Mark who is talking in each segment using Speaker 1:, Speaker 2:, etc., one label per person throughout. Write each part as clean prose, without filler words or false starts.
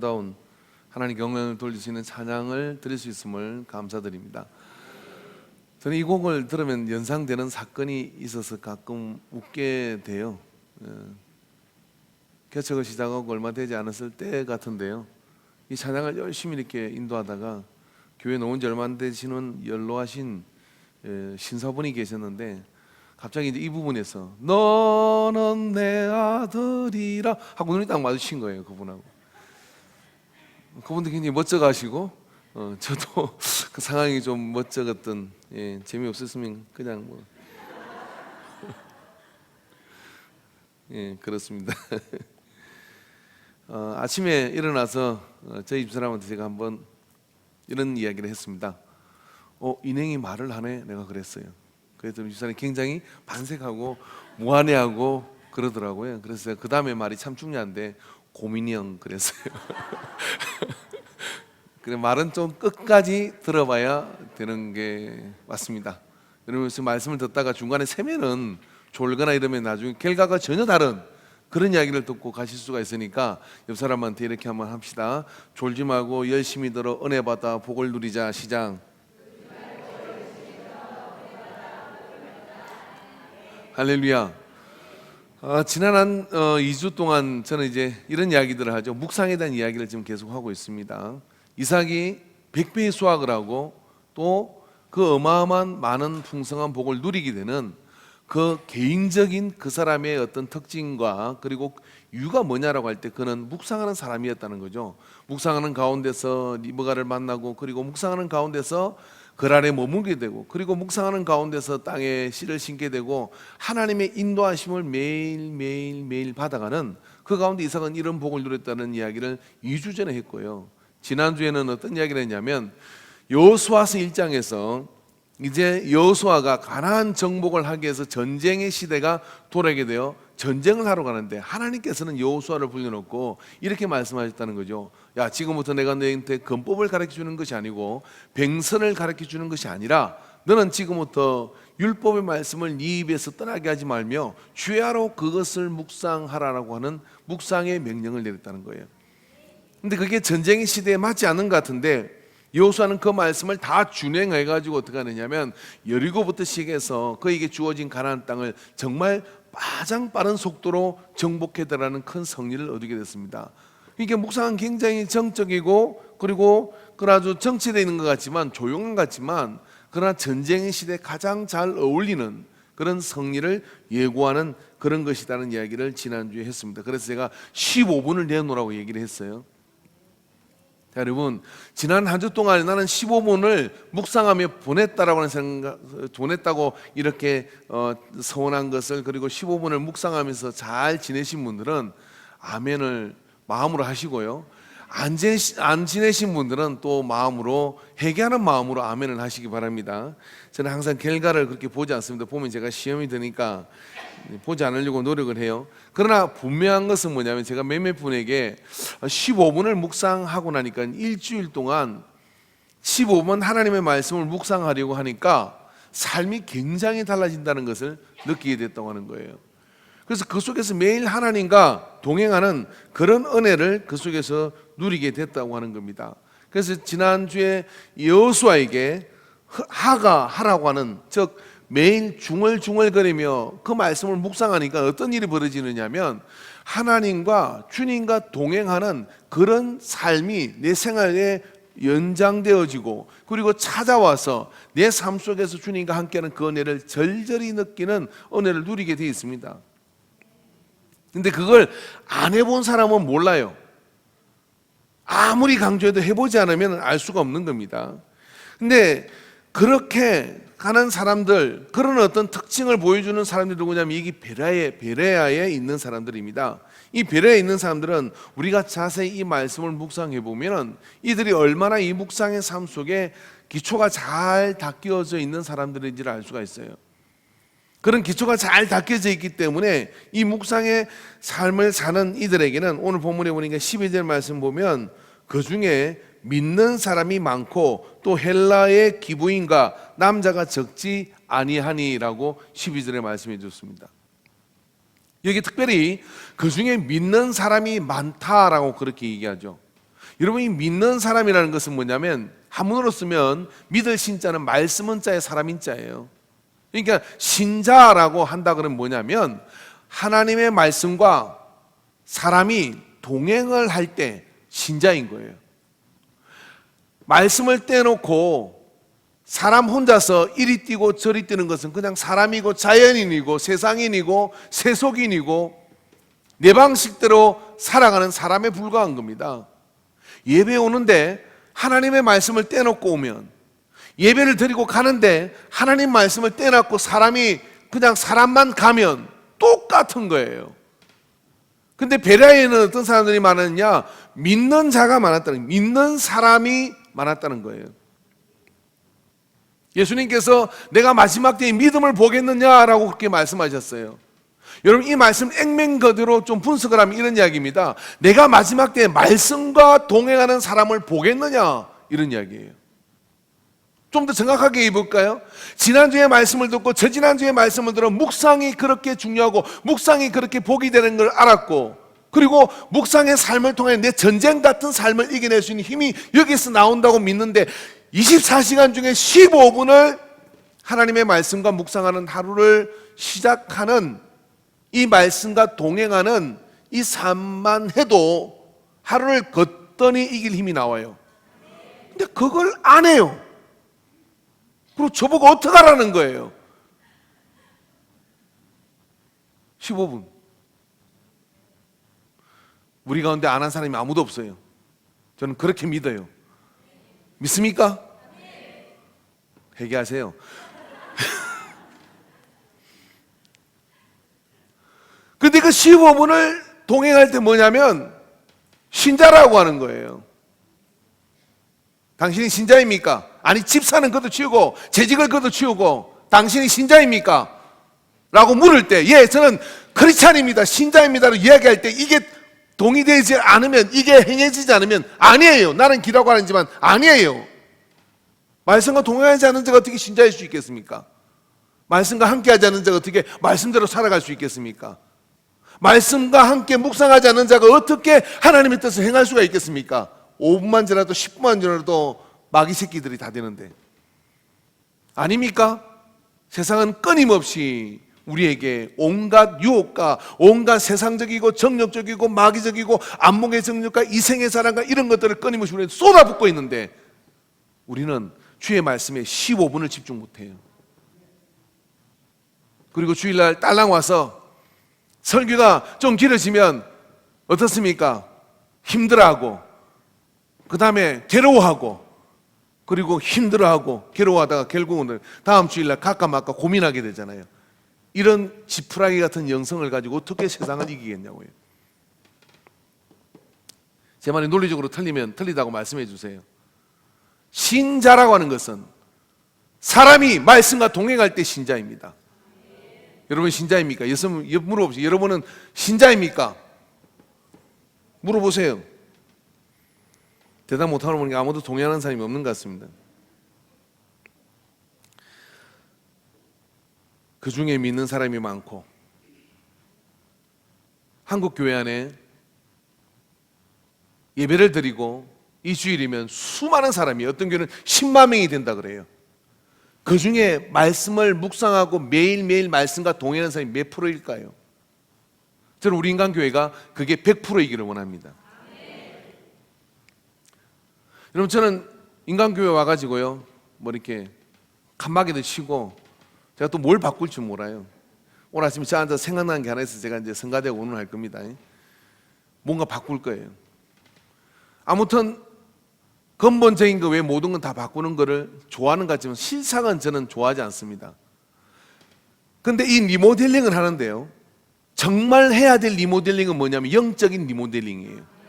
Speaker 1: 다운 하나님 경영을 돌릴 수 있는 찬양을 드릴 수 있음을 감사드립니다. 저는 이 곡을 들으면 연상되는 사건이 있어서 가끔 웃게 돼요. 개척을 시작하고 얼마 되지 않았을 때 같은데요, 이 찬양을 열심히 이렇게 인도하다가 교회 놓은 지 얼마 안 되시는 연로하신 신사분이 계셨는데, 갑자기 이제 이 부분에서 너는 내 아들이라 하고 눈이 딱 마주친 거예요. 그분도 굉장히 멋져가시고, 저도 그 상황이 좀 멋쩍었던, 재미없었으면 그냥 뭐 그렇습니다. 아침에 일어나서 저희 집사람한테 제가 한번 이런 이야기를 했습니다. 인행이 말을 하네, 내가 그랬어요. 그래서 집사람이 굉장히 반색하고 무안해하고 그러더라고요. 그래서 그 다음에 말이 참 중요한데 고민이 형 그랬어요. 그래, 말은 좀 끝까지 들어봐야 되는 게 맞습니다. 여러분, 말씀을 듣다가 중간에 세면은 졸거나 이러면 나중에 결과가 전혀 다른 그런 이야기를 듣고 가실 수가 있으니까 옆 사람한테 이렇게 한번 합시다. 졸지 말고 열심히 들어 은혜 받아 복을 누리자. 시작. 할렐루야. 지난 한 2주 동안 저는 이제 이런 이야기들을 하죠. 묵상에 대한 이야기를 지금 계속 하고 있습니다. 이삭이 100배의 수확을 하고 또 그 어마어마한 많은 풍성한 복을 누리게 되는 그 개인적인 그 사람의 어떤 특징과 그리고 이유가 뭐냐라고 할 때 그는 묵상하는 사람이었다는 거죠. 묵상하는 가운데서 리브가를 만나고, 그리고 묵상하는 가운데서 글 아래 머물게 되고, 그리고 묵상하는 가운데서 땅에 씨를 심게 되고, 하나님의 인도하심을 매일 받아가는 그 가운데 이삭은 이런 복을 누렸다는 이야기를 2주 전에 했고요. 지난주에는 어떤 이야기를 했냐면, 여호수아서 1장에서 이제 여호수아가 가나안 정복을 하기 위해서 전쟁의 시대가 돌아오게 되어 전쟁을 하러 가는데, 하나님께서는 여호수아를 불러놓고 이렇게 말씀하셨다는 거죠. 야, 지금부터 내가 너희한테 건법을 가르쳐주는 것이 아니고 병선을 가르쳐주는 것이 아니라, 너는 지금부터 율법의 말씀을 네 입에서 떠나게 하지 말며 주야로 그것을 묵상하라라고 하는 묵상의 명령을 내렸다는 거예요. 근데 그게 전쟁의 시대에 맞지 않는 것 같은데, 여호수아는 그 말씀을 다 준행해가지고 어떻게 하느냐면, 여리고부터 시작해서 그에게 주어진 가나안 땅을 정말 가장 빠른 속도로 정복해 들어가는 큰 승리를 얻게 됐습니다. 이게 묵상은 굉장히 정적이고, 그리고 아주 정치되어 있는 것 같지만, 조용한 것 같지만, 그러나 전쟁의 시대에 가장 잘 어울리는 그런 승리를 예고하는 그런 것이라는 이야기를 지난주에 했습니다. 그래서 제가 15분을 내놓으라고 얘기를 했어요. 자, 여러분, 지난 한 주 동안 나는 15분을 묵상하며 보냈다라고 하는 보냈다고 이렇게 서원한 것을, 그리고 15분을 묵상하면서 잘 지내신 분들은 아멘을 마음으로 하시고요, 안 지내신 분들은 또 마음으로, 회개하는 마음으로 아멘을 하시기 바랍니다. 저는 항상 결과를 그렇게 보지 않습니다. 보면 제가 시험이 되니까 보지 않으려고 노력을 해요. 그러나 분명한 것은 뭐냐면, 제가 몇몇 분에게 15분을 묵상하고 나니까 일주일 동안 15분 하나님의 말씀을 묵상하려고 하니까 삶이 굉장히 달라진다는 것을 느끼게 됐다고 하는 거예요. 그래서 그 속에서 매일 하나님과 동행하는 그런 은혜를 그 속에서 누리게 됐다고 하는 겁니다. 그래서 지난주에 여호수아에게 하라고 하는, 즉 매일 중얼중얼거리며 그 말씀을 묵상하니까 어떤 일이 벌어지느냐면, 하나님과 주님과 동행하는 그런 삶이 내 생활에 연장되어지고, 그리고 찾아와서 내 삶 속에서 주님과 함께하는 그 은혜를 절절히 느끼는 은혜를 누리게 되어 있습니다. 근데 그걸 안 해본 사람은 몰라요. 아무리 강조해도 해보지 않으면 알 수가 없는 겁니다. 근데 그렇게 하는 사람들, 그런 어떤 특징을 보여주는 사람들이 누구냐면, 이게 베레아에 있는 사람들입니다. 이 베레아에 있는 사람들은 우리가 자세히 이 말씀을 묵상해 보면 이들이 얼마나 이 묵상의 삶 속에 기초가 잘 닦여져 있는 사람들인지를 알 수가 있어요. 그런 기초가 잘 닦여져 있기 때문에 이 묵상의 삶을 사는 이들에게는, 오늘 본문에 보니까 12절 말씀 보면, 그 중에 믿는 사람이 많고 또 헬라의 기부인과 남자가 적지 아니하니라고 12절에 말씀해 줬습니다. 여기 특별히 그 중에 믿는 사람이 많다라고 그렇게 얘기하죠. 여러분이 믿는 사람이라는 것은 뭐냐면 한문으로 쓰면 믿을 신자는 말씀 자의 사람인 자예요. 그러니까 신자라고 한다 그러면 뭐냐면 하나님의 말씀과 사람이 동행을 할 때 신자인 거예요. 말씀을 떼놓고 사람 혼자서 이리 뛰고 저리 뛰는 것은 그냥 사람이고 자연인이고 세상인이고 세속인이고 내 방식대로 살아가는 사람에 불과한 겁니다. 예배 오는데 하나님의 말씀을 떼놓고 오면, 예배를 드리고 가는데 하나님 말씀을 떼놓고 사람이 그냥 사람만 가면 똑같은 거예요. 근데 베레아에는 어떤 사람들이 많았냐? 믿는 자가 많았다는, 믿는 사람이 많았다는 거예요. 예수님께서 내가 마지막 때에 믿음을 보겠느냐라고 그렇게 말씀하셨어요. 여러분, 이 말씀 액면 그대로 좀 분석을 하면 이런 이야기입니다. 내가 마지막 때에 말씀과 동행하는 사람을 보겠느냐, 이런 이야기예요. 좀 더 정확하게 해볼까요? 지난주에 말씀을 듣고 저지난주에 말씀을 들어 묵상이 그렇게 중요하고 묵상이 그렇게 복이 되는 걸 알았고, 그리고 묵상의 삶을 통해 내 전쟁 같은 삶을 이겨낼 수 있는 힘이 여기서 나온다고 믿는데 24시간 중에 15분을 하나님의 말씀과 묵상하는 하루를 시작하는, 이 말씀과 동행하는 이 삶만 해도 하루를 걷더니 이길 힘이 나와요. 근데 그걸 안 해요. 그리고 저보고 어떡하라는 거예요. 15분. 우리 가운데 안 한 사람이 아무도 없어요. 저는 그렇게 믿어요. 믿습니까? 회개하세요. 근데 그 15분을 동행할 때 뭐냐면 신자라고 하는 거예요. 당신이 신자입니까? 아니, 집사는 그것도 재직을 그것도 치우고 당신이 신자입니까? 라고 물을 때, 예, 저는 크리스찬입니다, 신자입니다로 이야기할 때 이게 동의되지 않으면, 이게 행해지지 않으면 아니에요. 나는 기라고 하는지만 아니에요. 말씀과 동행하지 않는 자가 어떻게 신자일 수 있겠습니까? 말씀과 함께하지 않는 자가 어떻게 말씀대로 살아갈 수 있겠습니까? 말씀과 함께 묵상하지 않는 자가 어떻게 하나님의 뜻을 행할 수가 있겠습니까? 5분만 지나도 10분만 지나도 마귀 새끼들이 다 되는데, 아닙니까? 세상은 끊임없이 우리에게 온갖 유혹과 온갖 세상적이고 정력적이고 마귀적이고 안목의 정력과 이생의 사랑과 이런 것들을 끊임없이 우리는 쏟아붓고 있는데 우리는 주의 말씀에 15분을 집중 못해요. 그리고 주일날 딸랑 와서 설교가 좀 길어지면 어떻습니까? 힘들어하고, 그 다음에 괴로워하고, 그리고 힘들어하고 괴로워하다가 결국은 다음 주일날 갈까 말까 고민하게 되잖아요. 이런 지푸라기 같은 영성을 가지고 어떻게 세상을 이기겠냐고요. 제 말이 논리적으로 틀리면 틀리다고 말씀해 주세요. 신자라고 하는 것은 사람이 말씀과 동행할 때 신자입니다. 여러분 신자입니까? 물어보세요. 여러분은 신자입니까? 물어보세요. 대답 못하는 분이 아무도 동의하는 사람이 없는 것 같습니다. 그 중에 믿는 사람이 많고, 한국 교회 안에 예배를 드리고 이 주일이면 수많은 사람이, 어떤 교회는 10만 명이 된다 그래요. 그 중에 말씀을 묵상하고 매일매일 말씀과 동행하는 사람이 몇 프로일까요? 저는 우리 인간교회가 그게 100%이기를 원합니다. 여러분, 저는 인간교회 와가지고요, 뭐 이렇게 칸막이도 치고 제가 또 뭘 바꿀 줄 몰라요. 오늘 아침에 저 앉아서 생각나는 게 하나 있어서 제가 이제 성가대고 오늘 할 겁니다. 뭔가 바꿀 거예요. 아무튼 근본적인 거 외에 모든 건 다 바꾸는 거를 좋아하는 것 같지만 실상은 저는 좋아하지 않습니다. 근데 이 리모델링을 하는데요, 정말 해야 될 리모델링은 뭐냐면 영적인 리모델링이에요.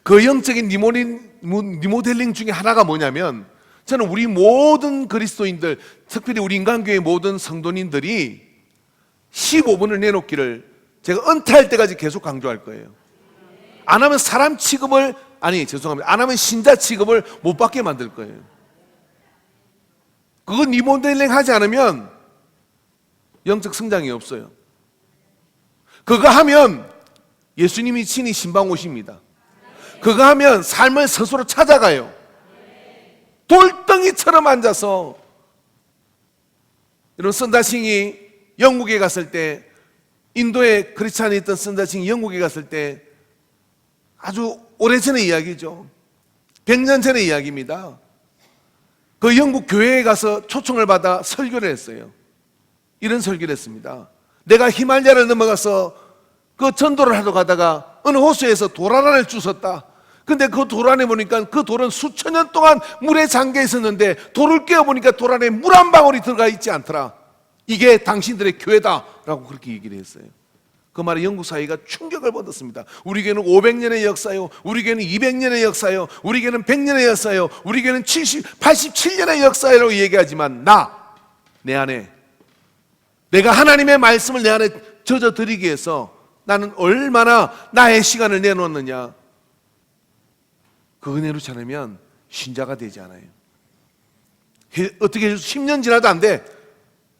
Speaker 1: 그 영적인 리모델링 중에 하나가 뭐냐면, 저는 우리 모든 그리스도인들, 특별히 우리 인간교회 모든 성도님들이 15분을 내놓기를 제가 은퇴할 때까지 계속 강조할 거예요. 안 하면 사람 취급을, 안 하면 신자 취급을 못 받게 만들 거예요. 그건 리모델링 하지 않으면 영적 성장이 없어요. 그거 하면 예수님이 친히 신방 오십니다. 그거 하면 삶을 스스로 찾아가요. 돌덩이처럼 앉아서. 이런 선다싱이 영국에 갔을 때, 인도에 크리스찬이 있던 선다싱이 영국에 갔을 때, 아주 오래전의 이야기죠. 100년 전의 이야기입니다. 그 영국 교회에 가서 초청을 받아 설교를 했어요. 이런 설교를 했습니다. 내가 히말라야를 넘어가서 그 전도를 하러 가다가 어느 호수에서 돌 하나를 주웠다. 근데 그 돌 안에 보니까 그 돌은 수천 년 동안 물에 잠겨 있었는데 돌을 깨어보니까 돌 안에 물 한 방울이 들어가 있지 않더라. 이게 당신들의 교회다 라고 그렇게 얘기를 했어요. 그 말에 영국 사회가 충격을 받았습니다. 우리 교회는 500년의 역사요, 우리 교회는 200년의 역사요, 우리 교회는 100년의 역사요, 우리 교회는 87년의 역사라고 얘기하지만 내 안에, 내가 하나님의 말씀을 내 안에 젖어들이기 위해서 나는 얼마나 나의 시간을 내놓았느냐. 그 은혜로 않으면 신자가 되지 않아요. 어떻게 해서 10년 지나도 안 돼,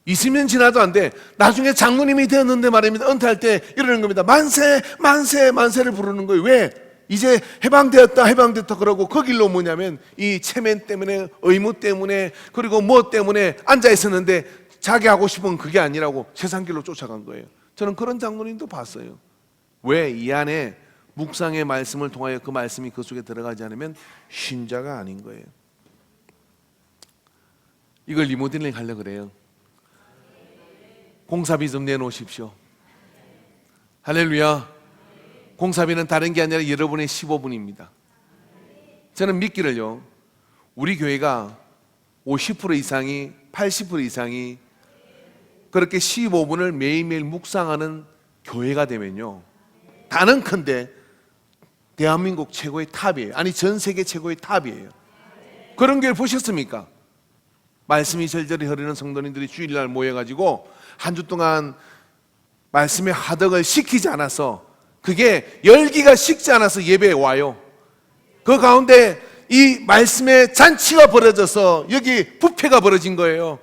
Speaker 1: 20년 지나도 안 돼. 나중에 장로님이 되었는데 말입니다, 은퇴할 때 이러는 겁니다. 만세 만세 만세를 부르는 거예요. 왜? 이제 해방되었다 그러고 그 길로 뭐냐면 이 체면 때문에, 의무 때문에, 그리고 뭐 때문에 앉아 있었는데 자기 하고 싶은 그게 아니라고 세상 길로 쫓아간 거예요. 저는 그런 장로님도 봤어요. 왜? 이 안에 묵상의 말씀을 통하여 그 말씀이 그 속에 들어가지 않으면 신자가 아닌 거예요. 이걸 리모델링 하려고 그래요. 공사비 좀 내놓으십시오. 할렐루야. 공사비는 다른 게 아니라 여러분의 15분입니다. 저는 믿기를요, 우리 교회가 50% 이상이, 80% 이상이 그렇게 15분을 매일매일 묵상하는 교회가 되면요, 단언컨대 대한민국 최고의 탑이에요. 아니 전 세계 최고의 탑이에요. 그런 교회 보셨습니까? 말씀이 절절히 흐르는 성도님들이 주일날 모여가지고 한 주 동안 말씀의 화덕을 식히지 않아서, 그게 열기가 식지 않아서 예배에 와요. 그 가운데 이 말씀의 잔치가 벌어져서 여기 부패가 벌어진 거예요.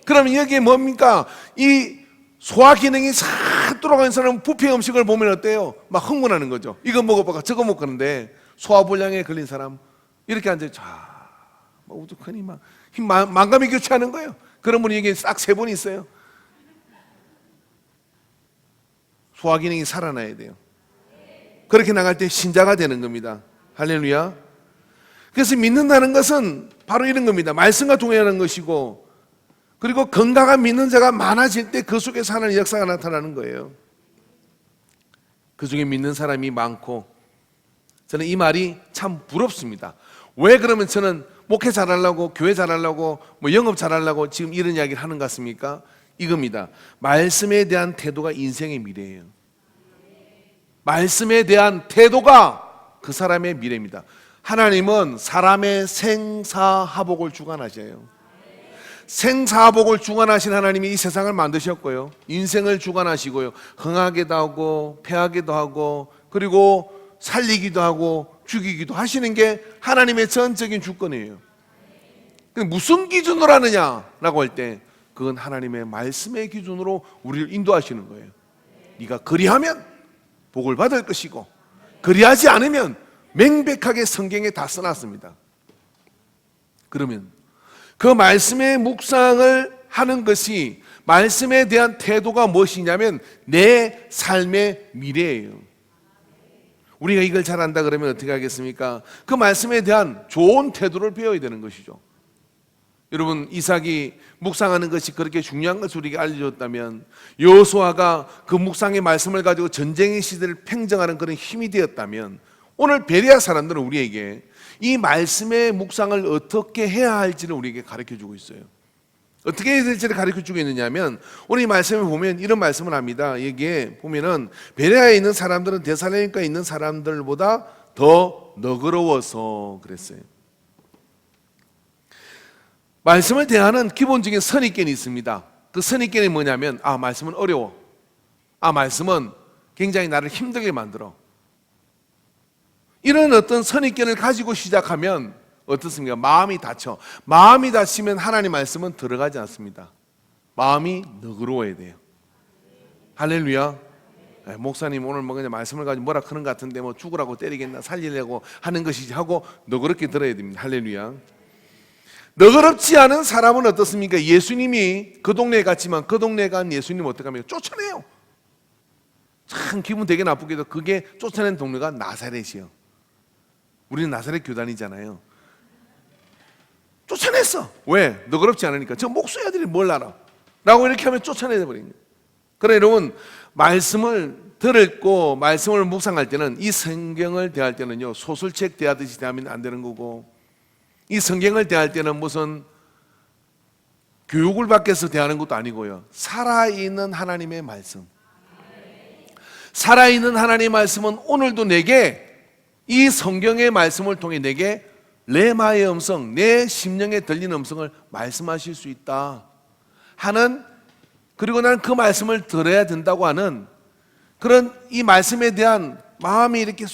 Speaker 1: 그러면 여기에 뭡니까? 이 소화 기능이 싹 돌아가는 사람은 부패 음식을 보면 어때요? 막 흥분하는 거죠. 이거 먹어봐, 저거 먹었는데 소화불량에 걸린 사람 이렇게 앉아서 막 우두커니 막 만감이 교체하는 거예요. 그런 분이 여기 싹 3분 있어요. 소화 기능이 살아나야 돼요. 그렇게 나갈 때 신자가 되는 겁니다. 할렐루야. 그래서 믿는다는 것은 바로 이런 겁니다. 말씀과 동행하는 것이고, 그리고 건강한 믿는 자가 많아질 때 그 속에 사는 역사가 나타나는 거예요. 그 중에 믿는 사람이 많고, 저는 이 말이 참 부럽습니다. 왜 그러면 저는 목회 잘하려고, 교회 잘하려고, 뭐 영업 잘하려고 지금 이런 이야기를 하는 것 같습니까? 이겁니다. 말씀에 대한 태도가 인생의 미래예요. 말씀에 대한 태도가 그 사람의 미래입니다. 하나님은 사람의 생사하복을 주관하셔요. 생사복을 주관하신 하나님이 이 세상을 만드셨고요, 인생을 주관하시고요, 흥하게도 하고 패하게도 하고, 그리고 살리기도 하고 죽이기도 하시는 게 하나님의 전적인 주권이에요. 무슨 기준으로 하느냐라고 할 때 그건 하나님의 말씀의 기준으로 우리를 인도하시는 거예요. 네가 그리하면 복을 받을 것이고, 그리하지 않으면 명백하게 성경에 다 써놨습니다. 그러면 그 말씀의 묵상을 하는 것이, 말씀에 대한 태도가 무엇이냐면 내 삶의 미래예요. 우리가 이걸 잘 안다 그러면 어떻게 하겠습니까? 그 말씀에 대한 좋은 태도를 배워야 되는 것이죠. 여러분, 이삭이 묵상하는 것이 그렇게 중요한 것을 우리에게 알려줬다면, 여호수아가 그 묵상의 말씀을 가지고 전쟁의 시대를 팽정하는 그런 힘이 되었다면, 오늘 베레아 사람들은 우리에게 이 말씀의 묵상을 어떻게 해야 할지를 우리에게 가르쳐주고 있어요. 어떻게 해야 될지를 가르쳐주고 있느냐면, 오늘 이 말씀을 보면 이런 말씀을 합니다. 여기에 보면은 베레아에 있는 사람들은 데살로니가에 있는 사람들보다 더 너그러워서 그랬어요. 말씀을 대하는 기본적인 선입견이 있습니다. 그 선입견이 뭐냐면, 말씀은 어려워, 말씀은 굉장히 나를 힘들게 만들어, 이런 어떤 선입견을 가지고 시작하면 어떻습니까? 마음이 다쳐. 마음이 다치면 하나님 말씀은 들어가지 않습니다. 마음이 너그러워야 돼요. 할렐루야. 목사님 오늘 뭐 그냥 말씀을 가지고 뭐라 하는 것 같은데 뭐 죽으라고 때리겠나 살리려고 하는 것이지 하고 너그럽게 들어야 됩니다. 할렐루야. 너그럽지 않은 사람은 어떻습니까? 예수님이 그 동네에 갔지만 그 동네에 간 예수님 어떻게 합니까? 쫓아내요. 참 기분 되게 나쁘게도 그게 쫓아낸 동네가 나사렛이요. 우리는 나사렛 교단이잖아요. 쫓아냈어. 왜? 너그럽지 않으니까. 저 목수의 아들이 뭘 알아? 라고 이렇게 하면 쫓아내버린 거예요. 그러나 여러분, 말씀을 들었고 말씀을 묵상할 때는, 이 성경을 대할 때는요, 소설책 대하듯이 대하면 안 되는 거고, 이 성경을 대할 때는 무슨 교육을 받게서 대하는 것도 아니고요, 살아있는 하나님의 말씀, 살아있는 하나님의 말씀은 오늘도 내게, 이 성경의 말씀을 통해 내게 레마의 음성, 내 심령에 들리는 음성을 말씀하실 수 있다 하는, 그리고 난 그 말씀을 들어야 된다고 하는 그런, 이 말씀에 대한 마음이 이렇게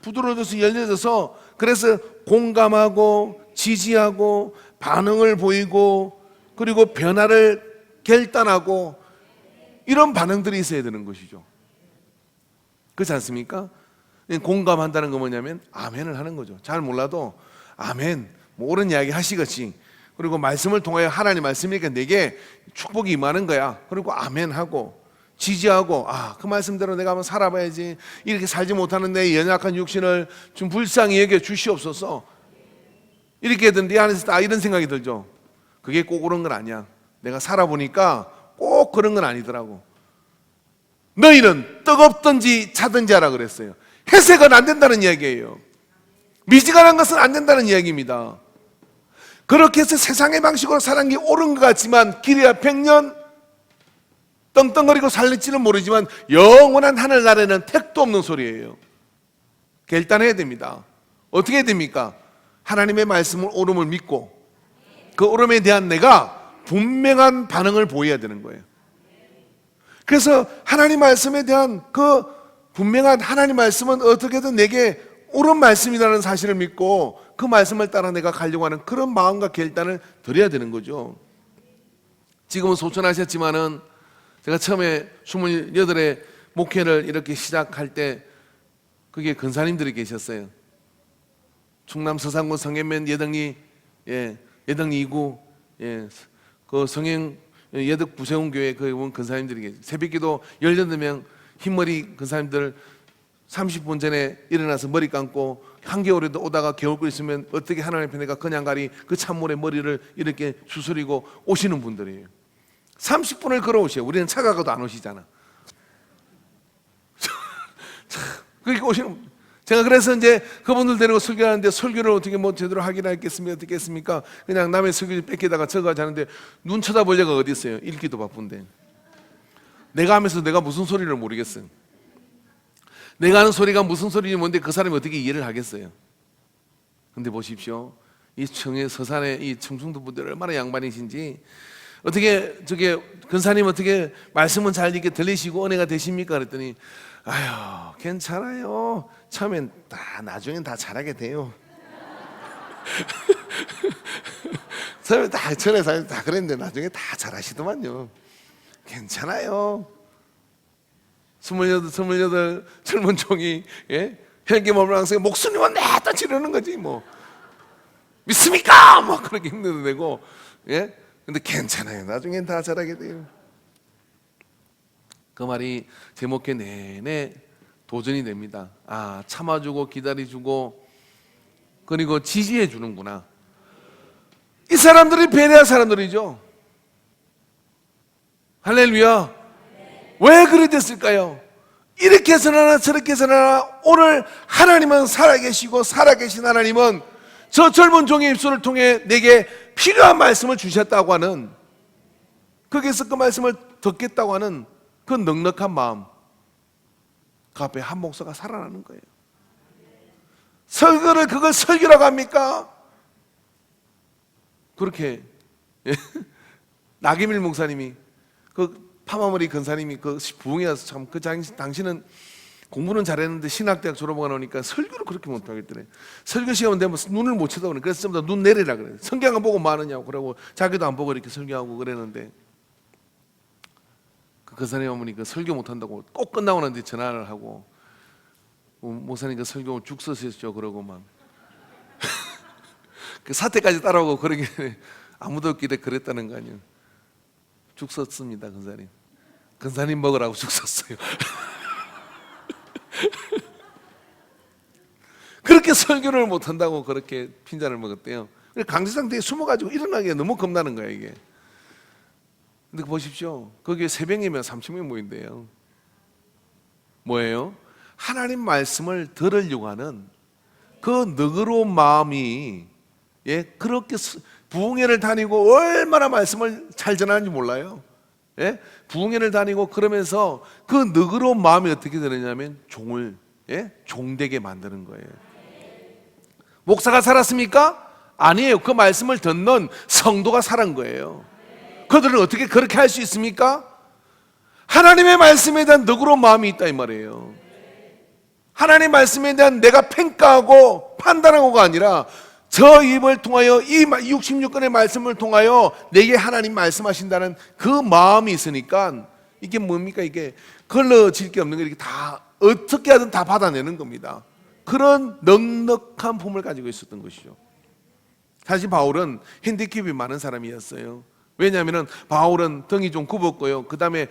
Speaker 1: 부드러워져서 열려져서, 그래서 공감하고 지지하고 반응을 보이고 그리고 변화를 결단하고 이런 반응들이 있어야 되는 것이죠. 그렇지 않습니까? 공감한다는 건 뭐냐면 아멘을 하는 거죠. 잘 몰라도 아멘, 뭐 옳은 이야기 하시겠지. 그리고 말씀을 통하여 하나님 말씀이니까 내게 축복이 임하는 거야. 그리고 아멘 하고 지지하고, 아, 그 말씀대로 내가 한번 살아봐야지. 이렇게 살지 못하는 내 연약한 육신을 좀 불쌍히 여겨 주시옵소서. 이렇게 든 네 안에서 다 이런 생각이 들죠. 그게 꼭 그런 건 아니야. 내가 살아보니까 꼭 그런 건 아니더라고. 너희는 뜨겁든지 차든지 하라 그랬어요. 해석은 안 된다는 이야기예요. 미지근한 것은 안 된다는 이야기입니다. 그렇게 해서 세상의 방식으로 사는 게 옳은 것 같지만 길이야 100년 떵떵거리고 살릴지는 모르지만 영원한 하늘나라에는 택도 없는 소리예요. 결단해야 됩니다. 어떻게 해야 됩니까? 하나님의 말씀을, 옳음을 믿고 그 옳음에 대한 내가 분명한 반응을 보여야 되는 거예요. 그래서 하나님 말씀에 대한 그 분명한, 하나님 말씀은 어떻게든 내게 옳은 말씀이라는 사실을 믿고 그 말씀을 따라 내가 가려고 하는 그런 마음과 결단을 드려야 되는 거죠. 지금은 소천하셨지만은 제가 처음에 28에 목회를 이렇게 시작할 때 그게 근사님들이 계셨어요. 충남 서산군 성현면 예덕리, 예덕리 2구, 그 성행 예덕 부세훈교회 그 근사님들이 계세요. 새벽기도 18명 흰머리 근사님들 30분 전에 일어나서 머리 감고, 한겨울에도 오다가 겨울고 있으면 어떻게 하나님 앞에 내가 그냥 가리, 그 찬물에 머리를 이렇게 추스리고 오시는 분들이에요. 30분을 걸어오셔요. 우리는 차가 가도 안 오시잖아. 그렇게 오시는, 제가 그래서 이제 그분들 데리고 설교하는데, 설교를 어떻게 뭐 제대로 하기나 했겠습니까? 어떻게 했습니까? 그냥 남의 설교 뺏기다가 저거 하자는데 눈 쳐다볼 여가 어디 있어요? 읽기도 바쁜데. 내가 하면서 내가 무슨 소리를 모르겠어요. 내가 하는 소리가 무슨 소리인지 뭔데 그 사람이 어떻게 이해를 하겠어요? 근데 보십시오, 이 서산의 이 청중도 분들 얼마나 양반이신지, 어떻게 저게 근사님 어떻게 말씀은 잘 이렇게 들리시고 은혜가 되십니까? 그랬더니 아유 괜찮아요. 처음엔 다, 나중엔 다 잘하게 돼요. 처음에 다 전에서 다 그랬는데 나중에 다 잘하시더만요. 괜찮아요. 28 젊은 종이, 혈기 머물랑서 목수님은 내다 지르는 거지 뭐. 믿습니까? 막 그렇게 힘내도 되고, 근데 괜찮아요. 나중엔 다 잘하게 돼요. 그 말이 제 목회 내내 도전이 됩니다. 아, 참아주고 기다려주고 그리고 지지해 주는구나. 이 사람들이 배려할 사람들이죠. 할렐루야. 왜 그래 됐을까요? 이렇게 해서는 하나 저렇게 해서는 하나, 오늘 하나님은 살아계시고 살아계신 하나님은 저 젊은 종의 입술을 통해 내게 필요한 말씀을 주셨다고 하는, 거기에서 그 말씀을 듣겠다고 하는 그 넉넉한 마음, 그 앞에 한 목소가 살아나는 거예요. 설교를 그걸 설교라고 합니까? 그렇게 나기밀 목사님이, 그 파마머리 근사님이 그 부흥이라서 참, 그 당신은 공부는 잘했는데 신학대학 졸업하고 나오니까 설교를 그렇게 못하겠더래. 설교 시간 되면 눈을 못 쳐다보네. 그래서 좀 더 눈 내리라 그래. 성경 안 보고 뭐 하느냐고. 그러고 자기도 안 보고 이렇게 설교하고 그랬는데, 그 근사님 어머니 그 설교 못한다고 꼭 끝나고 나는데 전화를 하고 목사님 그 설교 죽 쓰셨죠 그러고 막 그 사태까지 따라오고 그러기 아무도 없기에 그랬다는 거 아니에요. 죽 썼습니다 근사님. 근사님 먹으라고 죽 썼어요. 그렇게 설교를 못한다고 그렇게 핀잔을 먹었대요. 강제 상태에 숨어가지고 일어나기가 너무 겁나는 거야 이게. 근데 보십시오. 거기에 새벽이면 3,000명 모인대요. 뭐예요? 하나님 말씀을 들으려고 하는 그 너그러운 마음이 그렇게 부흥회를 다니고 얼마나 말씀을 잘 전하는지 몰라요. 부흥회를 다니고 그러면서 그 너그러운 마음이 어떻게 되느냐면 종되게 만드는 거예요. 목사가 살았습니까? 아니에요. 그 말씀을 듣는 성도가 살은 거예요. 그들은 어떻게 그렇게 할 수 있습니까? 하나님의 말씀에 대한 너그러운 마음이 있다 이 말이에요. 하나님의 말씀에 대한 내가 평가하고 판단하고가 아니라 저 입을 통하여 이 66권의 말씀을 통하여 내게 하나님 말씀하신다는 그 마음이 있으니까 이게 뭡니까? 이게 걸러질 게 없는 거 이렇게 다 어떻게 하든 다 받아내는 겁니다. 그런 넉넉한 품을 가지고 있었던 것이죠. 사실 바울은 핸디캡이 많은 사람이었어요. 왜냐하면 바울은 등이 좀 굽었고요. 그 다음에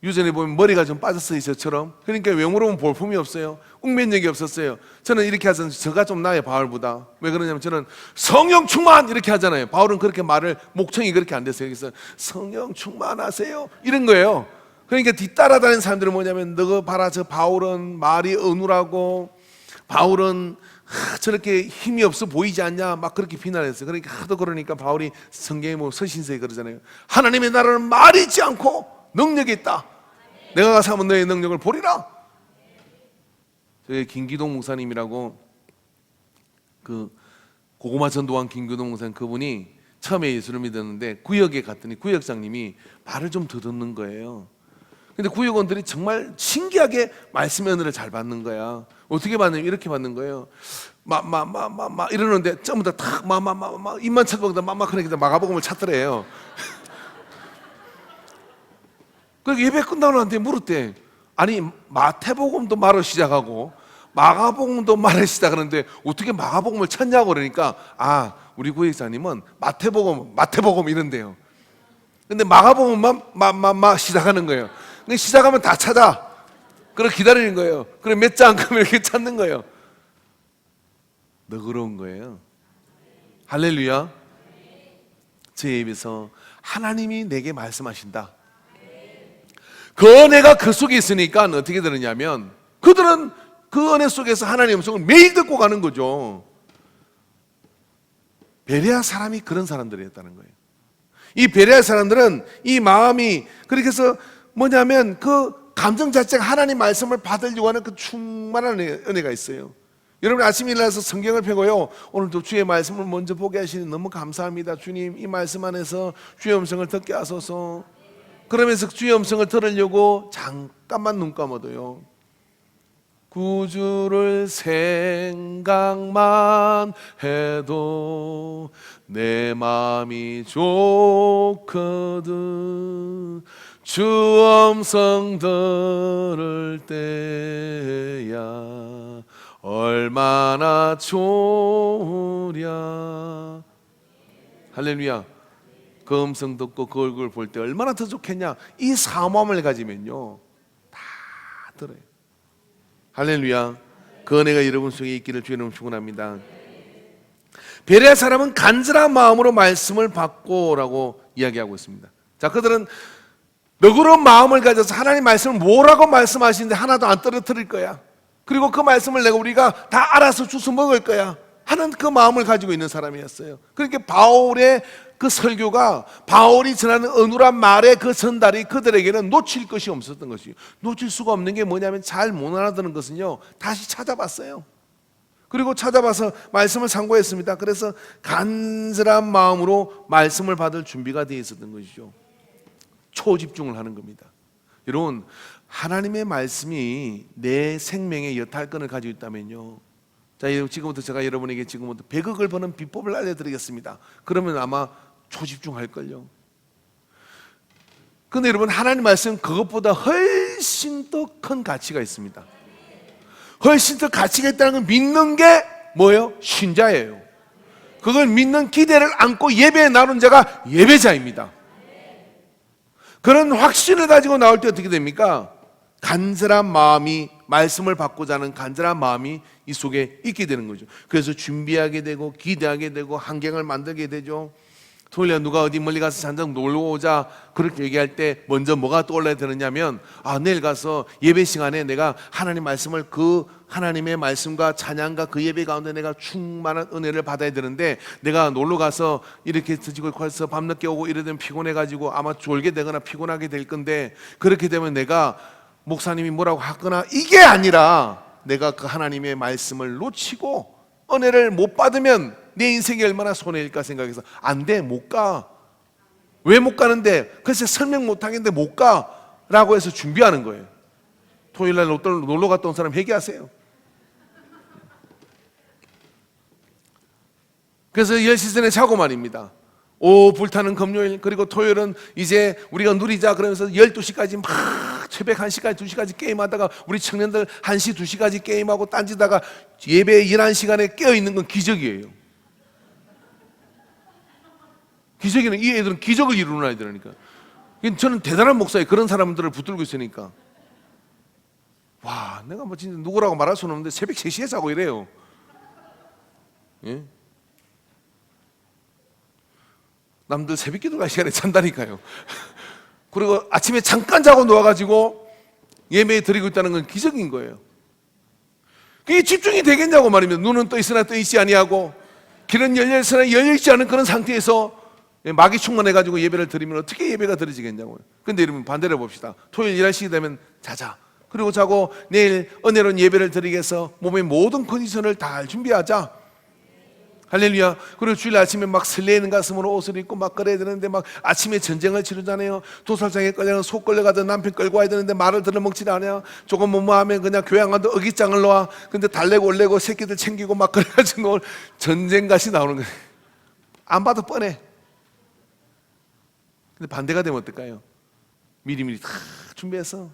Speaker 1: 유전에 보면 머리가 좀 빠졌어요 저처럼. 그러니까 외모로는 볼품이 없어요. 웅변력이 없었어요. 저는 이렇게 하잖아요. 저가 좀 나아요 바울보다. 왜 그러냐면 저는 성령 충만 이렇게 하잖아요. 바울은 그렇게 말을 목청이 그렇게 안 됐어요. 그래서 성령 충만하세요 이런 거예요. 그러니까 뒤따라다니는 사람들은 뭐냐면 너 봐라 저 바울은 말이 어눌하고 바울은 저렇게 힘이 없어 보이지 않냐 막 그렇게 비난했어요. 그러니까 하도 그러니까 바울이 성경에 뭐 서신서에 그러잖아요. 하나님의 나라는 말이 있지 않고 능력이 있다. 내가 가서 한번 너의 능력을 보리라. 저희 김기동 목사님이라고 그 고구마 전도한 김기동 목사님 그분이 처음에 예수를 믿었는데 구역에 갔더니 구역장님이 말을 좀 더듬는 거예요. 근데 구역원들이 정말 신기하게 말씀의 은혜를 잘 받는 거야. 어떻게 받느냐면 이렇게 받는 거예요. 이러는데 전부 다 탁 입만 쳐다보다 그러니까 마가복음을 찾더래요. 그러니까 예배 끝나고 나한테 물었대. 아니 마태복음도 말을 시작하고 마가복음도 말을 시작하는데 어떻게 마가복음을 찾냐고 그러니까 우리 구역장님은 마태복음 이런데요. 근데 마가복음만 시작하는 거예요. 근데 시작하면 다 찾아. 그래 기다리는 거예요. 그래 몇 장 그러면 이렇게 찾는 거예요. 너그러운 거예요. 할렐루야. 제 입에서 하나님이 내게 말씀하신다. 그 은혜가 그 속에 있으니까 어떻게 되느냐면 그들은 그 은혜 속에서 하나님의 음성을 매일 듣고 가는 거죠. 베레아 사람이 그런 사람들이었다는 거예요. 이 베레아 사람들은 이 마음이 그렇게 해서 뭐냐면 그 감정 자체가 하나님 말씀을 받으려고 하는 그 충만한 은혜가 있어요. 여러분 아침에 일어나서 성경을 펴고요 오늘도 주의 말씀을 먼저 보게 하시니 너무 감사합니다. 주님 이 말씀 안에서 주의 음성을 듣게 하소서. 그러면서 주의 음성을 들으려고 잠깐만 눈 감아도요 구주를 생각만 해도 내 마음이 좋거든. 주 음성 들을 때야 얼마나 좋으랴. 할렐루야. 그 음성 듣고 그 얼굴 볼 때 얼마나 더 좋겠냐. 이 사모함을 가지면요 다 들어요. 할렐루야. 그 은혜가 여러분 속에 있기를 주의 이름으로 축원합니다. 베레아 사람은 간절한 마음으로 말씀을 받고라고 이야기하고 있습니다. 자, 그들은 너그러운 마음을 가져서 하나님 말씀을 뭐라고 말씀하시는데 하나도 안 떨어뜨릴 거야. 그리고 그 말씀을 우리가 다 알아서 주워 먹을 거야 하는 그 마음을 가지고 있는 사람이었어요. 그러니까 바울의 그 설교가 바울이 전하는 어눌한 말의 그 전달이 그들에게는 놓칠 것이 없었던 것이에요. 놓칠 수가 없는 게 뭐냐면 잘 못 알아듣는 것은요 다시 찾아봤어요. 그리고 찾아봐서 말씀을 상고했습니다. 그래서 간절한 마음으로 말씀을 받을 준비가 되어 있었던 것이죠. 초집중을 하는 겁니다. 여러분 하나님의 말씀이 내 생명의 여탈권을 가지고 있다면요 자, 지금부터 제가 여러분에게 지금부터 100억을 버는 비법을 알려드리겠습니다. 그러면 아마 초집중할걸요. 근데 여러분, 하나님 말씀 그것보다 훨씬 더 큰 가치가 있습니다. 훨씬 더 가치가 있다는 걸 믿는 게 뭐예요? 신자예요. 그걸 믿는 기대를 안고 예배에 나오는 자가 예배자입니다. 그런 확신을 가지고 나올 때 어떻게 됩니까? 간절한 마음이, 말씀을 받고자 하는 간절한 마음이 이 속에 있게 되는 거죠. 그래서 준비하게 되고 기대하게 되고 환경을 만들게 되죠. 토요일에 누가 어디 멀리 가서 잠깐 놀러 오자 그렇게 얘기할 때 먼저 뭐가 떠올라야 되느냐면, 내일 가서 예배 시간에 내가 하나님 말씀을, 그 하나님의 말씀과 찬양과 그 예배 가운데 내가 충만한 은혜를 받아야 되는데, 내가 놀러 가서 이렇게 드시고 커서 밤늦게 오고 이러면 피곤해가지고 아마 졸게 되거나 피곤하게 될 건데, 그렇게 되면 내가 목사님이 뭐라고 하거나 이게 아니라, 내가 그 하나님의 말씀을 놓치고 은혜를 못 받으면 내 인생이 얼마나 손해일까 생각해서 안 돼, 못 가. 왜 못 가는데? 글쎄 설명 못 하겠는데 못 가 라고 해서 준비하는 거예요. 토요일날 놀러 갔다 온 사람 회개하세요. 그래서 10시 전에 자고 말입니다. 불타는 금요일, 그리고 토요일은 이제 우리가 누리자 그러면서 12시까지 막 새벽 1시까지 2시까지 게임하다가, 우리 청년들 1시 2시까지 게임하고 딴지다가 예배 일하는 시간에 깨어있는 건 기적이에요. 기적이는, 이 애들은 기적을 이루는 아이들이니까. 저는 대단한 목사예요. 그런 사람들을 붙들고 있으니까. 와, 내가 뭐 진짜 누구라고 말할 수는 없는데 새벽 3시에 자고 이래요. 예? 남들 새벽 기도할 시간에 잔다니까요. 그리고 아침에 잠깐 자고 누워가지고 예배 드리고 있다는 건 기적인 거예요. 그게 집중이 되겠냐고 말입니다. 눈은 떠 있으나 떠 있지 아니하고, 길은 열려 있으나 열려 있지 않은 그런 상태에서 마귀 충만해가지고 예배를 드리면 어떻게 예배가 드려지겠냐고요. 근데 여러분, 반대로 봅시다. 토요일 일할 시기 되면 자자. 그리고 자고 내일 은혜로운 예배를 드리기 위해서 몸의 모든 컨디션을 다 준비하자. 할렐루야. 그리고 주일 아침에 막 설레는 가슴으로 옷을 입고 막 그래야 되는데, 막 아침에 전쟁을 치르잖아요. 도살장에 끌려가서 속 끌려가던 남편 끌고 와야 되는데 말을 들어먹지 않아요. 조금 뭐하면 그냥 교회 안 가도 어깃장을 놓아. 근데 달래고 올래고 새끼들 챙기고 막 그래가지고 전쟁같이 나오는 거예요. 안 봐도 뻔해. 근데 반대가 되면 어떨까요? 미리미리 다 준비해서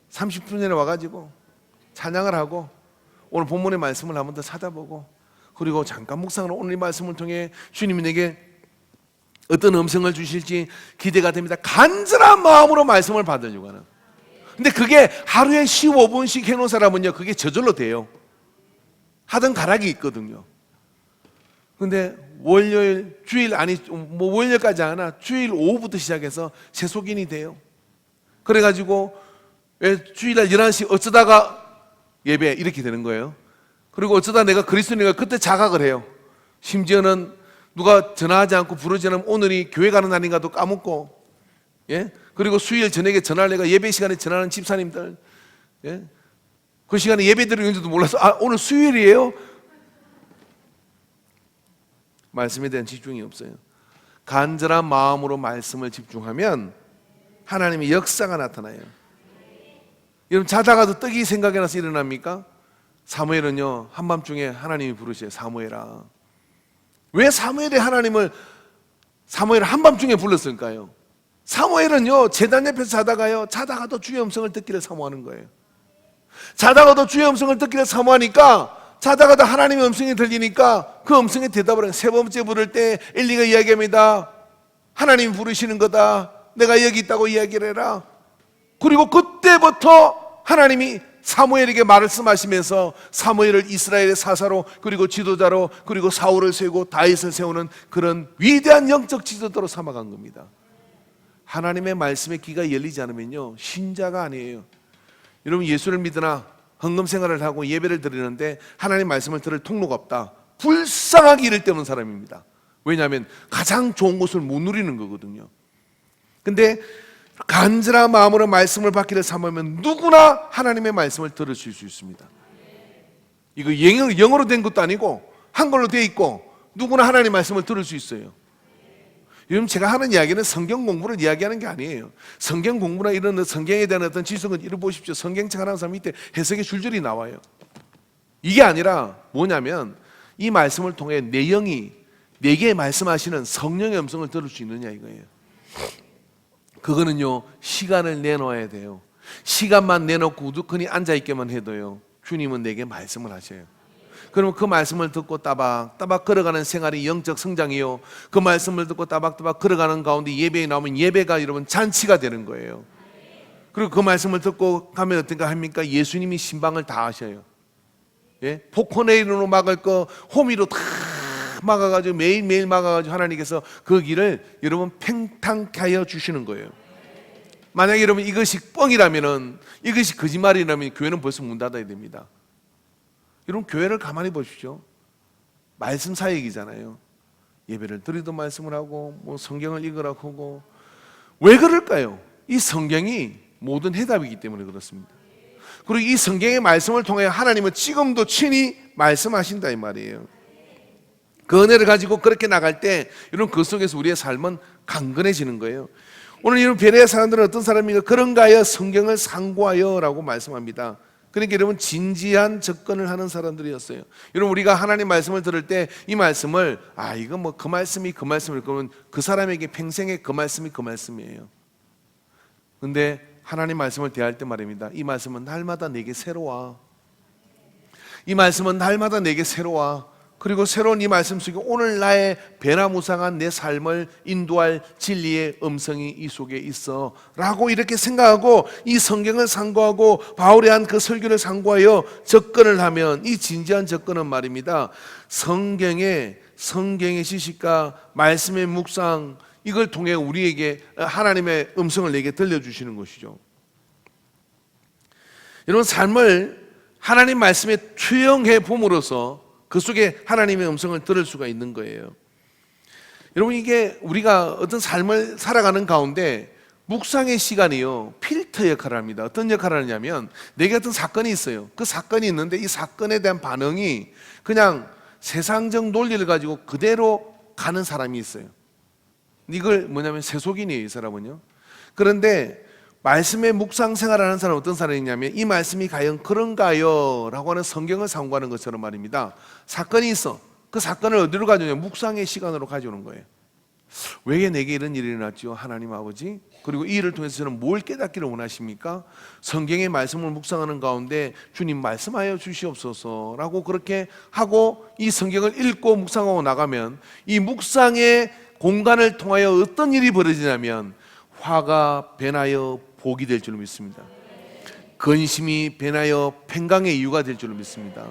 Speaker 1: 30분 전에 와가지고 찬양을 하고 오늘 본문의 말씀을 한 번 더 찾아보고, 그리고 잠깐 묵상을, 오늘 이 말씀을 통해 주님이 내게 어떤 음성을 주실지 기대가 됩니다. 간절한 마음으로 말씀을 받으려고 하는. 근데 그게 하루에 15분씩 해놓은 사람은요, 그게 저절로 돼요. 하던 가락이 있거든요. 근데 월요일, 주일, 아니 뭐 월요일까지 하나, 주일 오후부터 시작해서 세속인이 돼요. 그래가지고 왜 주일날 11시 어쩌다가 예배 이렇게 되는 거예요. 그리고 어쩌다 내가 그리스도인이니까 그때 자각을 해요. 심지어는 누가 전화하지 않고 부르지 않으면 오늘이 교회 가는 날인가도 까먹고, 예? 그리고 수요일 저녁에 전화를, 내가 예배 시간에 전화하는 집사님들, 예? 그 시간에 예배 드리는지도 몰라서, 오늘 수요일이에요? 말씀에 대한 집중이 없어요. 간절한 마음으로 말씀을 집중하면 하나님의 역사가 나타나요. 여러분, 자다가도 떡이 생각이 나서 일어납니까? 사무엘은요, 한밤중에 하나님이 부르셔요. 사무엘아. 왜 사무엘이 사무엘을 한밤중에 불렀을까요? 사무엘은요, 제단 옆에서 자다가도 주의 음성을 듣기를 사모하는 거예요. 자다가도 주의 음성을 듣기를 사모하니까, 자다가도 하나님의 음성이 들리니까 그 음성에 대답을 해요. 세 번째 부를 때 엘리가 이야기합니다. 하나님이 부르시는 거다. 내가 여기 있다고 이야기를 해라. 그리고 그때부터 하나님이 사무엘에게 말씀하시면서 사무엘을 이스라엘의 사사로, 그리고 지도자로, 그리고 사울을 세우고 다윗을 세우는 그런 위대한 영적 지도자로 삼아간 겁니다. 하나님의 말씀에 귀가 열리지 않으면요, 신자가 아니에요. 여러분, 예수를 믿으나 헌금 생활을 하고 예배를 드리는데 하나님 말씀을 들을 통로가 없다, 불쌍하게 이를 때는 사람입니다. 왜냐하면 가장 좋은 것을 못 누리는 거거든요. 근데 간절한 마음으로 말씀을 받기를 사모하면 누구나 하나님의 말씀을 들으실 수 있습니다. 이거 영어로 된 것도 아니고 한글로 되어 있고 누구나 하나님의 말씀을 들을 수 있어요. 여러분, 제가 하는 이야기는 성경 공부를 이야기하는 게 아니에요. 성경 공부나 이런 성경에 대한 어떤 지식은 이리 보십시오. 성경책 하는 사람 밑에 해석이 줄줄이 나와요. 이게 아니라 뭐냐면, 이 말씀을 통해 내 영이 내게 말씀하시는 성령의 음성을 들을 수 있느냐 이거예요. 그거는요, 시간을 내놓아야 돼요. 시간만 내놓고 우두커니 앉아있게만 해도요, 주님은 내게 말씀을 하셔요. 그러면 그 말씀을 듣고 따박따박 걸어가는 생활이 영적 성장이요, 그 말씀을 듣고 따박따박 걸어가는 가운데 예배에 나오면 예배가 여러분 잔치가 되는 거예요. 그리고 그 말씀을 듣고 가면 어떤가 합니까? 예수님이 신방을 다 하셔요. 예? 포커네일로 막을 거 호미로 다 막아가지고 매일매일 막아가지고 하나님께서 그 길을 여러분 팽창케 하여 주시는 거예요. 만약에 여러분 이것이 뻥이라면은, 이것이 거짓말이라면 교회는 벌써 문 닫아야 됩니다. 여러분 교회를 가만히 보십시오. 말씀 사역이잖아요. 예배를 드리도 말씀을 하고 뭐 성경을 읽으라고 하고. 왜 그럴까요? 이 성경이 모든 해답이기 때문에 그렇습니다. 그리고 이 성경의 말씀을 통해 하나님은 지금도 친히 말씀하신다 이 말이에요. 그 은혜를 가지고 그렇게 나갈 때 여러분 그 속에서 우리의 삶은 강건해지는 거예요. 오늘 이런 베레아 사람들은 어떤 사람인가? 그런가 하여 성경을 상고하여 라고 말씀합니다. 그러니까 여러분 진지한 접근을 하는 사람들이었어요. 여러분 우리가 하나님 말씀을 들을 때 이 말씀을 이거 뭐 그 말씀이 그 말씀일 거면 그 사람에게 평생에 그 말씀이 그 말씀이에요. 근데 하나님 말씀을 대할 때 말입니다. 이 말씀은 날마다 내게 새로워. 이 말씀은 날마다 내게 새로워. 그리고 새로운 이 말씀 속에 오늘 나의 변화무쌍한 내 삶을 인도할 진리의 음성이 이 속에 있어 라고 이렇게 생각하고 이 성경을 상고하고 바울이 한 그 설교를 상고하여 접근을 하면, 이 진지한 접근은 말입니다, 성경의 지식과 말씀의 묵상, 이걸 통해 우리에게 하나님의 음성을 내게 들려주시는 것이죠. 여러분 삶을 하나님 말씀에 투영해 봄으로써 그 속에 하나님의 음성을 들을 수가 있는 거예요. 여러분 이게 우리가 어떤 삶을 살아가는 가운데 묵상의 시간이요 필터 역할을 합니다. 어떤 역할을 하냐면, 내게 어떤 사건이 있어요. 그 사건이 있는데 이 사건에 대한 반응이 그냥 세상적 논리를 가지고 그대로 가는 사람이 있어요. 이걸 뭐냐면 세속인이에요, 이 사람은요. 그런데 말씀의 묵상 생활을 하는 사람은 어떤 사람이냐면, 이 말씀이 과연 그런가요? 라고 하는 성경을 상고하는 것처럼 말입니다. 사건이 있어. 그 사건을 어디로 가져오냐? 묵상의 시간으로 가져오는 거예요. 왜 내게 이런 일이 일어났죠? 하나님 아버지, 그리고 이 일을 통해서 저는 뭘 깨닫기를 원하십니까? 성경의 말씀을 묵상하는 가운데 주님 말씀하여 주시옵소서 라고 그렇게 하고 이 성경을 읽고 묵상하고 나가면, 이 묵상의 공간을 통하여 어떤 일이 벌어지냐면 화가 변하여 복이 될 줄 믿습니다. 근심이 변하여 평강의 이유가 될 줄 믿습니다.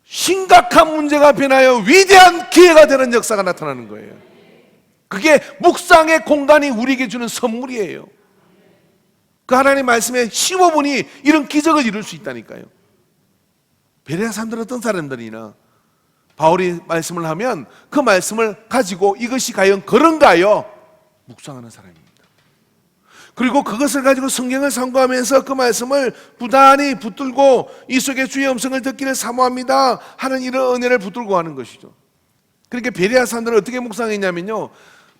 Speaker 1: 심각한 문제가 변하여 위대한 기회가 되는 역사가 나타나는 거예요. 그게 묵상의 공간이 우리에게 주는 선물이에요. 그 하나님 말씀에 15분이 이런 기적을 이룰 수 있다니까요. 베레아 사람들은 어떤 사람들이나 바울이 말씀을 하면 그 말씀을 가지고 이것이 과연 그런가요? 묵상하는 사람입니다. 그리고 그것을 가지고 성경을 상고하면서 그 말씀을 부단히 붙들고 이 속에 주의 음성을 듣기를 사모합니다 하는 이런 은혜를 붙들고 하는 것이죠. 그러니까 베레아 사람들은 어떻게 묵상했냐면요,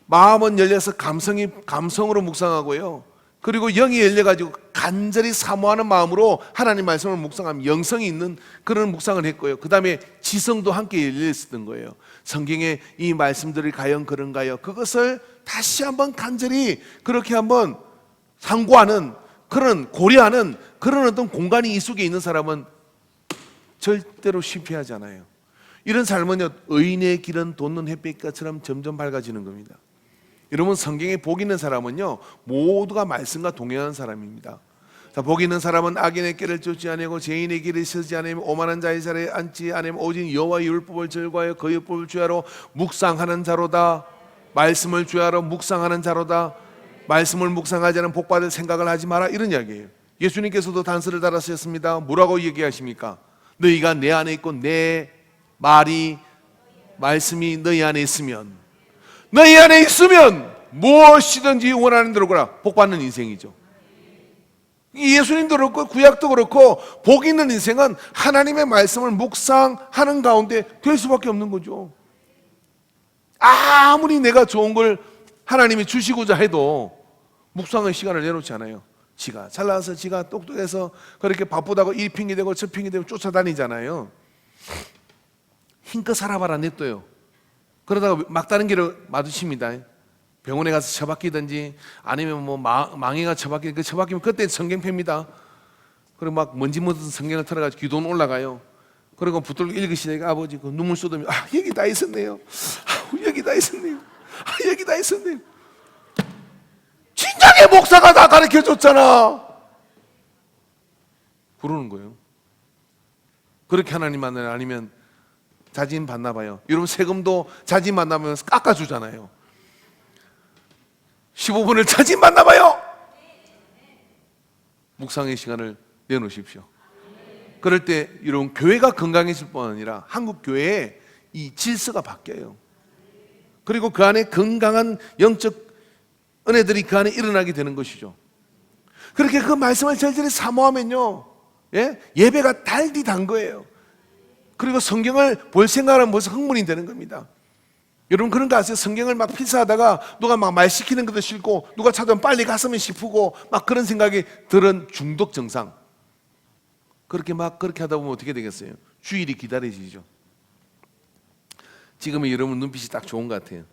Speaker 1: 마음은 열려서 감성으로 묵상하고요, 그리고 영이 열려가지고 간절히 사모하는 마음으로 하나님 말씀을 묵상하면 영성이 있는 그런 묵상을 했고요. 그 다음에 지성도 함께 열려있었던 거예요. 성경의 이 말씀들이 과연 그런가요? 그것을 다시 한번 간절히 그렇게 한번 상고하는, 그런 고려하는 그런 어떤 공간이 이 속에 있는 사람은 절대로 실패하지 않아요. 이런 삶은요, 의인의 길은 돋는 햇빛처럼 점점 밝아지는 겁니다. 여러분 성경에 복 있는 사람은요 모두가 말씀과 동행하는 사람입니다. 자, 복 있는 사람은 악인의 길을 쫓지 아니하고 죄인의 길을 서지 아니하며 오만한 자의 자리에 앉지 아니하며 오직 여호와의 율법을 즐거워하여 그 율법을 주야로 묵상하는 자로다. 말씀을 주야로 묵상하는 자로다. 말씀을 묵상하지 않은 복받을 생각을 하지 마라, 이런 이야기예요. 예수님께서도 단서를 달았었습니다. 뭐라고 얘기하십니까? 너희가 내 안에 있고 내 말씀이 너희 안에 있으면, 너희 안에 있으면 무엇이든지 원하는 대로 거라. 복받는 인생이죠. 예수님도 그렇고 구약도 그렇고 복 있는 인생은 하나님의 말씀을 묵상하는 가운데 될 수밖에 없는 거죠. 아무리 내가 좋은 걸 하나님이 주시고자 해도 묵상의 시간을 내놓지 않아요. 지가 잘나서 지가 똑똑해서 그렇게 바쁘다고 이 핑계대고 저 핑계대고 쫓아다니잖아요. 힘껏 살아봐라 냅둬요. 그러다가 막다른 길을 맞으십니다. 병원에 가서 처박히든지 아니면 뭐 망해가 처박히면 그 처박히면 그때 성경 펴니다. 그리고 막 먼지 묻은 성경을 털어가지고 기도는 올라가요. 그리고 붙들고 읽으시니까 아버지 그 눈물 쏟으면 여기 다 있었네요. 여기 다 있었네요. 여기 다 있었네요. 진작에 목사가 다 가르쳐줬잖아. 그러는 거예요. 그렇게 하나님 만나요? 아니면 자진 받나 봐요. 여러분 세금도 자진 만나면 깎아주잖아요. 15분을 자진 받나 봐요. 묵상의 시간을 내놓으십시오. 그럴 때 여러분 교회가 건강해질 뿐 아니라 한국 교회의 이 질서가 바뀌어요. 그리고 그 안에 건강한 영적 은혜들이 그 안에 일어나게 되는 것이죠. 그렇게 그 말씀을 절절히 사모하면요, 예배가 달디 단 거예요. 그리고 성경을 볼 생각하면 벌써 흥분이 되는 겁니다. 여러분 그런 거 아세요? 성경을 막 필사하다가 누가 막 말 시키는 것도 싫고 누가 찾아오면 빨리 갔으면 싶고 막 그런 생각이 들은 중독 증상. 그렇게 하다 보면 어떻게 되겠어요? 주일이 기다려지죠. 지금은 여러분 눈빛이 딱 좋은 것 같아요.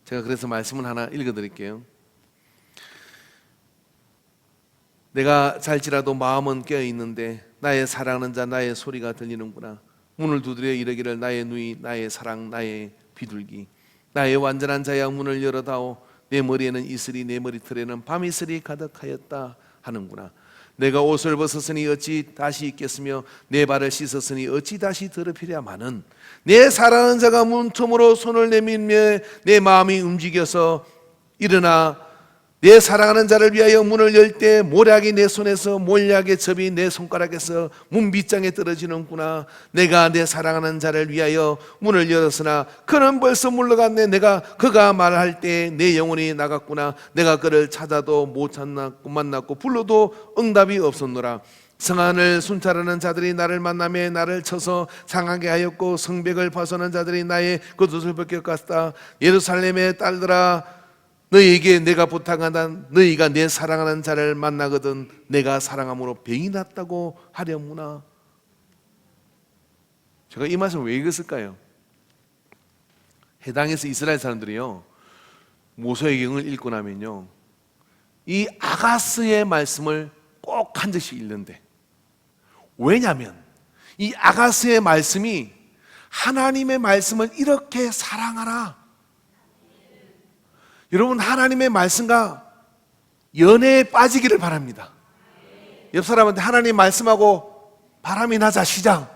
Speaker 1: 제가 그래서 말씀을 하나 읽어드릴게요. 내가 잘지라도 마음은 깨어있는데 나의 사랑하는 자 나의 소리가 들리는구나. 문을 두드려 이르기를 나의 누이 나의 사랑 나의 비둘기 나의 완전한 자야 문을 열어다오. 내 머리에는 이슬이 내 머리털에는 밤이슬이 가득하였다 하는구나. 내가 옷을 벗었으니 어찌 다시 입겠으며 내 발을 씻었으니 어찌 다시 더럽히랴마는 내 사랑하는 자가 문틈으로 손을 내밀며 내 마음이 움직여서 일어나 내 사랑하는 자를 위하여 문을 열 때 모략이 내 손에서 몰약의 접이 내 손가락에서 문 밑장에 떨어지는구나. 내가 내 사랑하는 자를 위하여 문을 열었으나 그는 벌써 물러갔네. 그가 말할 때 내 영혼이 나갔구나. 내가 그를 찾아도 못 만났고 불러도 응답이 없었노라. 성안을 순찰하는 자들이 나를 만나며 나를 쳐서 상하게 하였고 성벽을 파손한 자들이 나의 겉옷을 벗겨갔다. 예루살렘의 딸들아 너희에게 내가 부탁한다. 너희가 내 사랑하는 자를 만나거든 내가 사랑함으로 병이 났다고 하려무나. 제가 이 말씀을 왜 읽었을까요? 해당에서 이스라엘 사람들이요 모세의경을 읽고 나면요 이 아가스의 말씀을 꼭 한 적씩 읽는데, 왜냐하면 이 아가스의 말씀이 하나님의 말씀을 이렇게 사랑하라. 여러분 하나님의 말씀과 연애에 빠지기를 바랍니다. 옆 사람한테 하나님 말씀하고 바람이 나자 시작.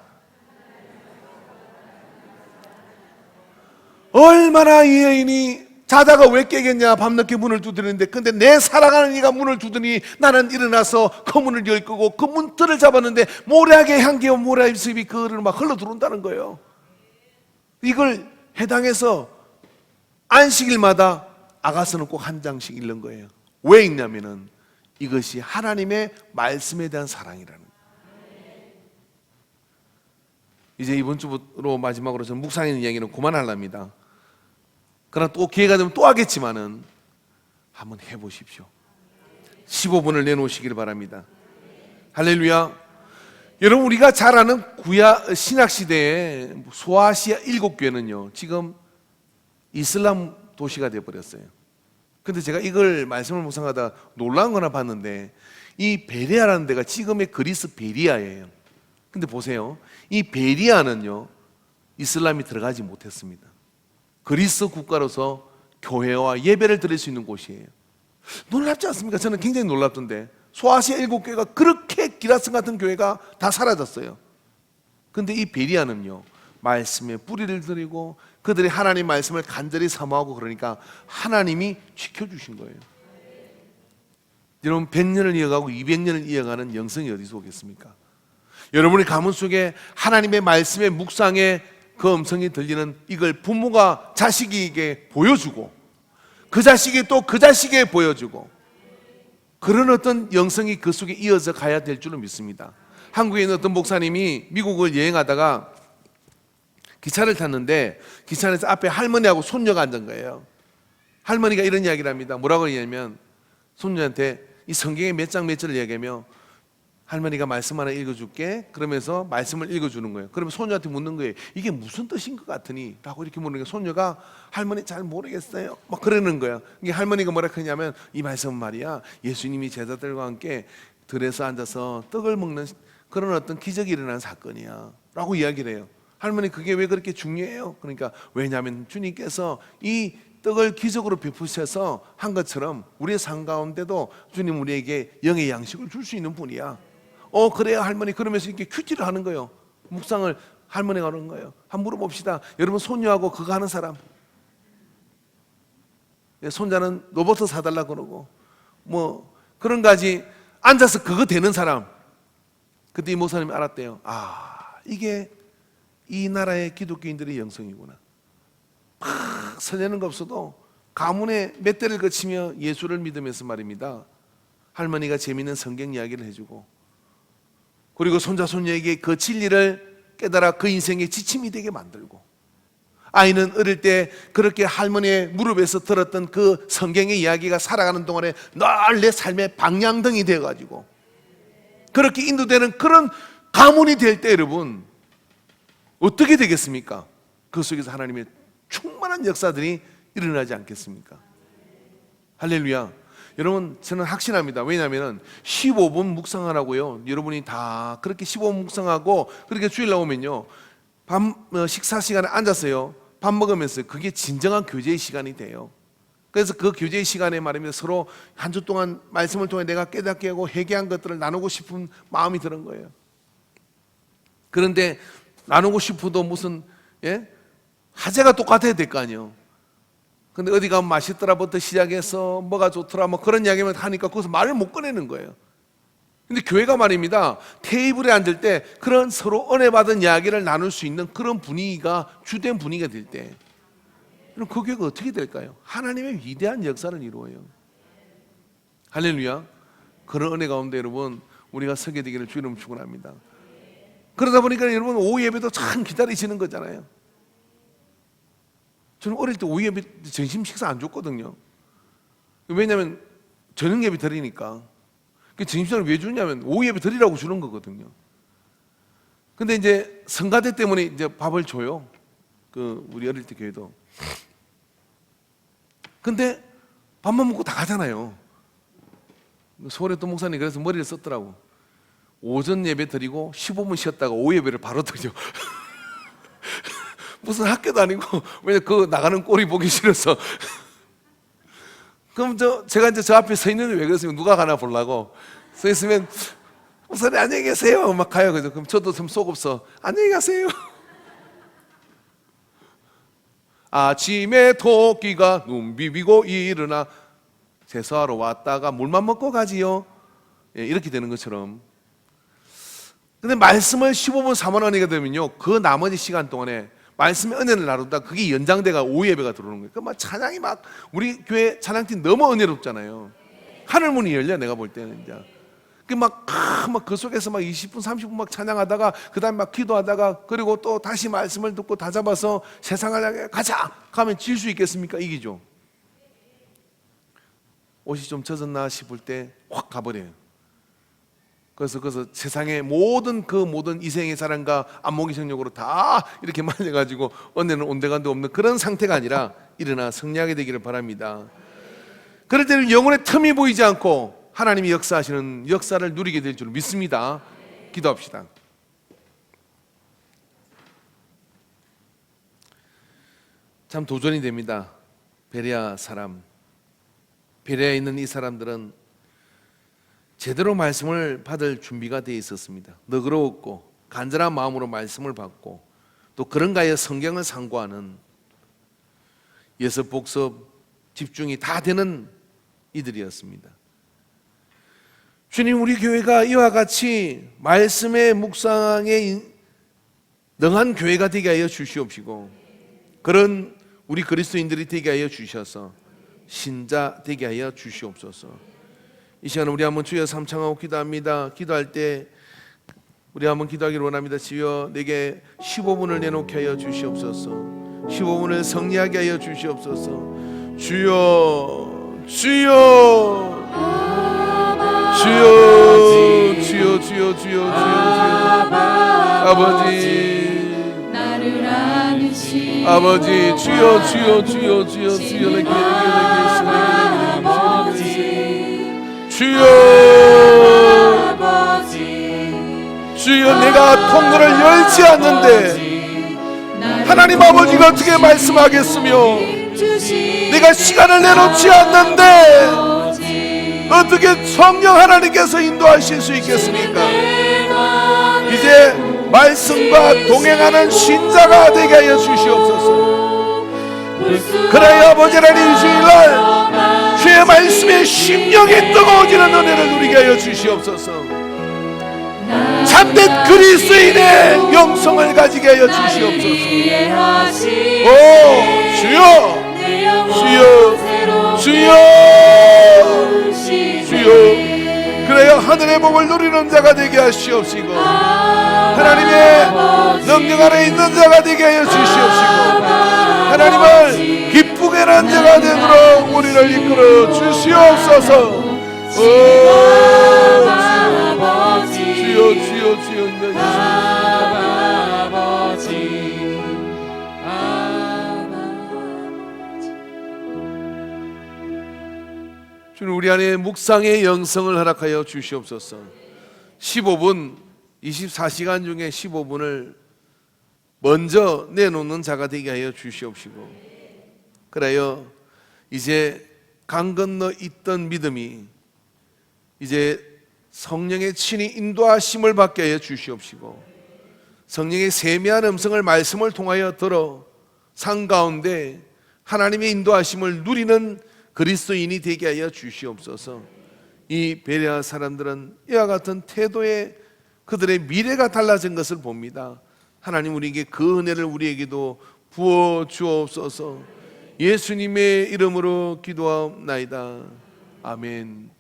Speaker 1: 얼마나 이 여인이 자다가 왜 깨겠냐. 밤늦게 문을 두드리는데 근데 내 사랑하는 이가 문을 두드니 나는 일어나서 그 문을 열 거고 그 문틀을 잡았는데 모략의 향기와 모략의 습이 그를 막 흘러 들어온다는 거예요. 이걸 해당해서 안식일마다 아가스는 꼭 한 장씩 읽는 거예요. 왜 읽냐면은 이것이 하나님의 말씀에 대한 사랑이라는 거예요. 이제 이번 주로 마지막으로 저는 묵상하는 이야기는 그만하랍니다. 그러나 또 기회가 되면 또 하겠지만은 한번 해보십시오. 15분을 내놓으시길 바랍니다. 할렐루야. 여러분 우리가 잘 아는 신학시대의 소아시아 7교회는요 지금 이슬람 도시가 되어버렸어요. 근데 제가 이걸 말씀을 묵상하다 놀라운 거 하나 봤는데 이 베리아라는 데가 지금의 그리스 베리아예요. 근데 보세요, 이 베리아는요 이슬람이 들어가지 못했습니다. 그리스 국가로서 교회와 예배를 드릴 수 있는 곳이에요. 놀랍지 않습니까? 저는 굉장히 놀랍던데 소아시아 7교회가 그렇게 기라슨 같은 교회가 다 사라졌어요. 근데 이 베리아는요 말씀에 뿌리를 들이고 그들이 하나님 말씀을 간절히 사모하고 그러니까 하나님이 지켜주신 거예요. 여러분 100년을 이어가고 200년을 이어가는 영성이 어디서 오겠습니까? 여러분의 가문 속에 하나님의 말씀의 묵상의 그 음성이 들리는 이걸 부모가 자식에게 보여주고 그 자식이 또 그 자식에게 보여주고 그런 어떤 영성이 그 속에 이어져 가야 될 줄로 믿습니다. 한국에 있는 어떤 목사님이 미국을 여행하다가 기차를 탔는데 기차 안에서 앞에 할머니하고 손녀가 앉은 거예요. 할머니가 이런 이야기를 합니다. 뭐라고 하냐면 손녀한테 이 성경의 몇 장 몇 절을 이야기하며 할머니가 말씀 하나 읽어줄게. 그러면서 말씀을 읽어주는 거예요. 그러면 소녀한테 묻는 거예요. 이게 무슨 뜻인 것 같으니? 라고 이렇게 묻는 거예요. 소녀가 할머니 잘 모르겠어요. 막 그러는 거야. 이게 할머니가 뭐라 하냐면 이 말씀은 말이야, 예수님이 제자들과 함께 들에서 앉아서 떡을 먹는 그런 어떤 기적이 일어난 사건이야 라고 이야기를 해요. 할머니 그게 왜 그렇게 중요해요? 그러니까 왜냐하면 주님께서 이 떡을 기적으로 베푸셔서 한 것처럼 우리의 삶 가운데도 주님 우리에게 영의 양식을 줄 수 있는 분이야. 그래요 할머니. 그러면서 이렇게 큐티를 하는 거예요. 묵상을 할머니가 하는 거예요. 한번 물어봅시다. 여러분 손녀하고 그거 하는 사람, 손자는 로봇 사달라 그러고 뭐 그런 가지 앉아서 그거 되는 사람. 그때 이 목사님이 알았대요. 이게 이 나라의 기독교인들의 영성이구나. 막 설레는 거 없어도 가문의 몇 대를 거치며 예수를 믿으면서 말입니다, 할머니가 재미있는 성경 이야기를 해주고, 그리고 손자 손녀에게 그 진리를 깨달아 그 인생의 지침이 되게 만들고, 아이는 어릴 때 그렇게 할머니의 무릎에서 들었던 그 성경의 이야기가 살아가는 동안에 늘 내 삶의 방향등이 되어가지고 그렇게 인도되는 그런 가문이 될 때 여러분 어떻게 되겠습니까? 그 속에서 하나님의 충만한 역사들이 일어나지 않겠습니까? 할렐루야. 여러분 저는 확신합니다. 왜냐하면 15분 묵상하라고요. 여러분이 다 그렇게 15분 묵상하고 그렇게 주일 나오면요, 식사 시간에 앉았어요. 밥 먹으면서 그게 진정한 교제의 시간이 돼요. 그래서 그 교제의 시간에 말입니다, 서로 한 주 동안 말씀을 통해 내가 깨닫게 하고 회개한 것들을 나누고 싶은 마음이 드는 거예요. 그런데 나누고 싶어도 무슨 화제가 똑같아야 될 거 아니에요. 근데 어디 가면 맛있더라부터 시작해서 뭐가 좋더라 뭐 그런 이야기만 하니까 거기서 말을 못 꺼내는 거예요. 근데 교회가 말입니다, 테이블에 앉을 때 그런 서로 은혜 받은 이야기를 나눌 수 있는 그런 분위기가 주된 분위기가 될 때, 그럼 그 교회가 어떻게 될까요? 하나님의 위대한 역사를 이루어요. 할렐루야. 그런 은혜 가운데 여러분 우리가 서게 되기를 주 이름으로 축원합니다. 그러다 보니까 여러분 오후 예배도 참 기다리시는 거잖아요. 저는 어릴 때 오후 예배 점심 식사 안 줬거든요. 왜냐하면 저녁 예배 드리니까. 점심 식사를 왜 주냐면 오후 예배 드리라고 주는 거거든요. 근데 이제 성가대 때문에 이제 밥을 줘요. 우리 어릴 때 교회도. 근데 밥만 먹고 다 가잖아요. 서울에 또 목사님 그래서 머리를 썼더라고. 오전 예배 드리고 15분 쉬었다가 오후 예배를 바로 드려. 무슨 학교도 아니고, 왜냐 그 나가는 꼴이 보기 싫어서. 그럼 제가 이제 저 앞에 서 있는데 왜 그러세요? 누가 가나 보려고 서 있으면 목사님 안녕히 계세요 막 가요. 그럼 저도 좀 속없어 안녕히 가세요. 아침에 토끼가 눈 비비고 일어나 세수하러 왔다가 물만 먹고 가지요. 이렇게 되는 것처럼. 근데 말씀을 15분 사모하니까 되면요, 그 나머지 시간 동안에 말씀의 은혜를 나누다 그게 연장돼가 오후 예배가 들어오는 거예요. 막 찬양이 막 우리 교회 찬양팀 너무 은혜롭잖아요. 하늘 문이 열려 내가 볼 때는 이제. 그 속에서 막 20분 30분 막 찬양하다가 그다음에 막 기도하다가 그리고 또 다시 말씀을 듣고 다 잡아서 세상을 향해 가자 가면 질 수 있겠습니까? 이기죠. 옷이 좀 젖었나 싶을 때 확 가버려요. 그래서 세상의 모든 이생의 사랑과 안목의 정욕으로 다 이렇게 말려가지고 언제는 온데간데 없는 그런 상태가 아니라 일어나 승리하게 되기를 바랍니다. 그럴 때는 영혼의 틈이 보이지 않고 하나님이 역사하시는 역사를 누리게 될 줄 믿습니다. 기도합시다. 참 도전이 됩니다. 베레아 사람, 베레아에 있는 이 사람들은 제대로 말씀을 받을 준비가 되어 있었습니다. 너그러웠고 간절한 마음으로 말씀을 받고 또 그런가 하여 성경을 상고하는 예습복습 집중이 다 되는 이들이었습니다. 주님, 우리 교회가 이와 같이 말씀의 묵상에 능한 교회가 되게 하여 주시옵시고 그런 우리 그리스도인들이 되게 하여 주셔서 신자 되게 하여 주시옵소서. 이 시간에 우리 한번 주여 삼창하고 기도합니다. 기도할 때 우리 한번 기도하기를 원합니다. 주여 내게 15분을 내놓게 하여 주시옵소서. 15분을 성리하게 하여 주시옵소서. 주여 주여 주여 주여 주여 주여 주여 아버지
Speaker 2: 나를 안으시
Speaker 1: 아버지 주여 주여 주여 주여 주여 주여 주여 내가 통로를 열지 않는데 하나님 아버지가 어떻게 말씀하겠으며 내가 시간을 내놓지 않는데 어떻게 성령 하나님께서 인도하실 수 있겠습니까? 이제 말씀과 동행하는 신자가 되게 하여 주시옵소서. 그래야 아버지 하나님 주일날 주의 말씀에 심령이 뜨거워지는 은혜를 누리게 하여 주시옵소서. 참된 그리스도인의 영성을 가지게 하여 주시옵소서. 오 주여 주여 주여 주여 그래야 하늘의 복을 누리는 자가 되게 하시옵시고 하나님의 능력 아래 있는 자가 되게 하여 주시옵시고 하나님을 기쁘게 하는 자가 되도록 우리를 이끌어 주시옵소서. 오 주여 주여 주여 주님 우리 안에 묵상의 영성을 허락하여 주시옵소서. 15분 24시간 중에 15분을 먼저 내놓는 자가 되게 하여 주시옵시고 그래요 이제 강 건너 있던 믿음이 이제 성령의 친히 인도하심을 받게 하여 주시옵시고 성령의 세미한 음성을 말씀을 통하여 들어 산 가운데 하나님의 인도하심을 누리는 그리스도인이 되게 하여 주시옵소서. 이 베레아 사람들은 이와 같은 태도에 그들의 미래가 달라진 것을 봅니다. 하나님 우리에게 그 은혜를 우리에게도 부어 주옵소서. 예수님의 이름으로 기도하옵나이다. 아멘.